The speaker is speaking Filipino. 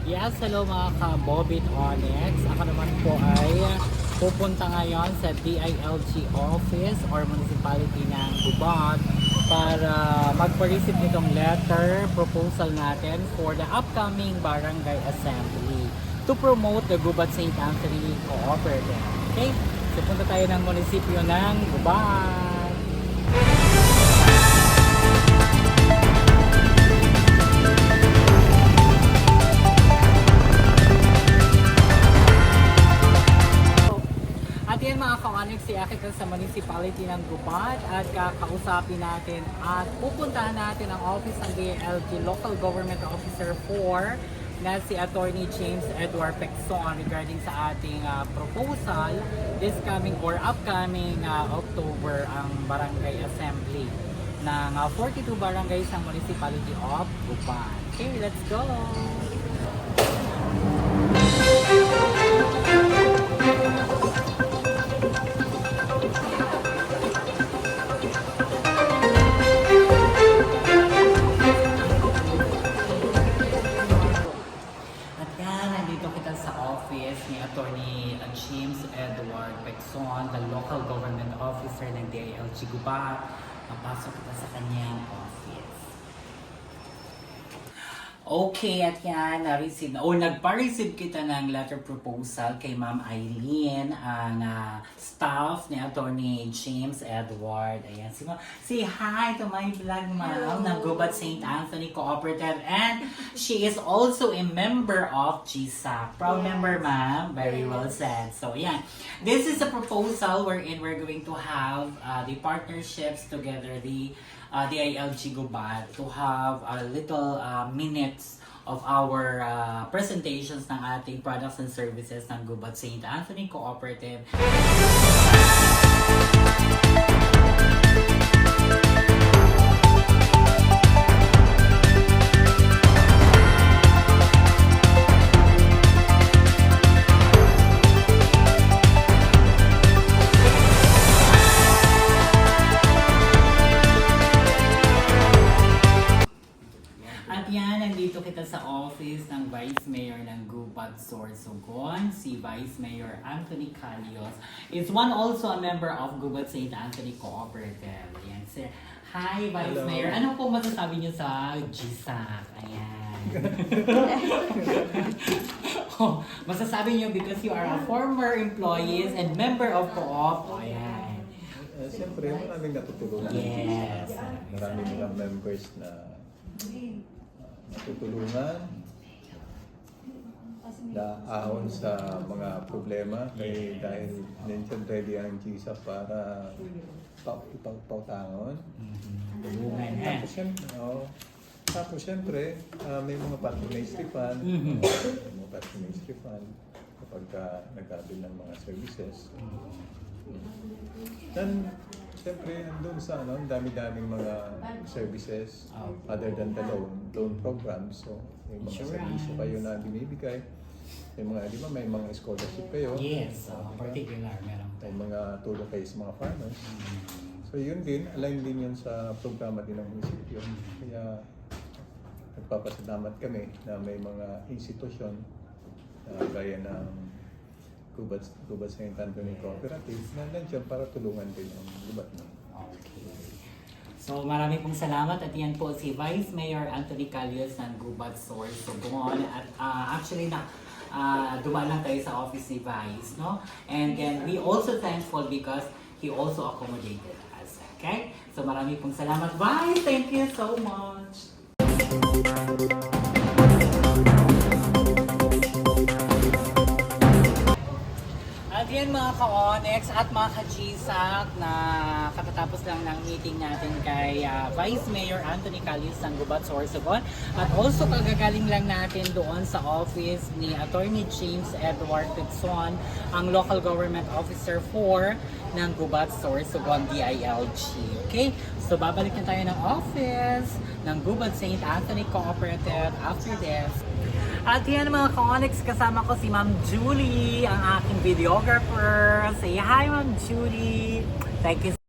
Yes, hello mga ka-Bobit Onyx. Ako naman po ay pupunta ngayon sa DILG office or municipality ng Gubat para magpa-receive nitong letter proposal natin for the upcoming barangay assembly to promote the Gubat St. Anthony Cooperative. Okay? So punta tayo ng munisipyo ng Gubat. At yan mga ka-Onyx, siakit sa municipality ng Gubat at kakausapin natin at pupuntahan natin ang office ng DILG Local Government Officer 4 na si Attorney James Edward Pecson regarding sa ating proposal this coming or upcoming October ang barangay assembly ng 42 barangays ng municipality of Gubat. Okay, let's go! Ni Attorney James Edward Pecson, the local government officer ng DILG Gubat. Mapasok kita sa kanyang office. Okay, at yan, nagpa-receive kita ng letter proposal kay Ma'am Eileen, ang staff ni Attorney James Edward. Ayan, say hi to my vlog, Ma'am, ng Gubat St. Anthony Cooperative, and she is also a member of GSAC. Proud member, Ma'am. Very well said. So, yeah, this is a proposal wherein we're going to have the partnerships together, the DILG Gubat, to have a little minutes of our presentations ng ating products and services ng Gubat St. Anthony Cooperative. At yan, nandito kita sa office ng Vice Mayor ng Gubat Sorsogon, si Vice Mayor Anthony Calios. Is also a member of Gubat St. Anthony Cooperative. Ayan, sir. Hi, Vice Hello. Mayor. Ano po masasabi niyo sa GSAC? Ayan. Masasabi niyo because you are a former employees and member of Co-op. Ayan. Siyempre, maraming natutulungan. Yes. Maraming mga members na natutulungan na ahon sa mga problema dahil nandiyan ready ang GSA para ipagpautangon. Tulungan, Tapos siyempre, may mga patronage fund, may mga patronage fund kapag nagkabil ng mga services. Then, siyempre, andun sa ang dami-daming mga services other than the loan program. So, may mga servisyo kayo na binibigay. May mga scholarship kayo. Yes, particular meron. May mga tulong kayo sa mga farmers. So, yun din, align din yun sa programa din ng munisipyo. Kaya, nagpapasalamat kami na may mga institusyon gaya ng Gubat St. Anthony Cooperative na nandiyan para tulungan din ang Gubat na. Okay. So maraming pong salamat at yan po si Vice Mayor Anthony Calios ng Gubat Sorsogon. At actually dumaan lang tayo sa office ni Vice, no? And then we also thankful because he also accommodated us. Okay? So maraming pong salamat, Vice. Thank you so much. At yan mga ka-Onyx at mga ka-GSAC na katatapos lang ng meeting natin kay Vice Mayor Anthony Calios ng Gubat Sorsogon. At also kagagaling lang natin doon sa office ni Attorney James Edward Pecson, ang Local Government Officer 4 ng Gubat Sorsogon DILG. Okay? So babalik na tayo ng office ng Gubat St. Anthony Cooperative after this. At yan mga ka-Onyx, kasama ko si Ma'am Julie, ang aking videographer. Say hi Ma'am Julie. Thank you.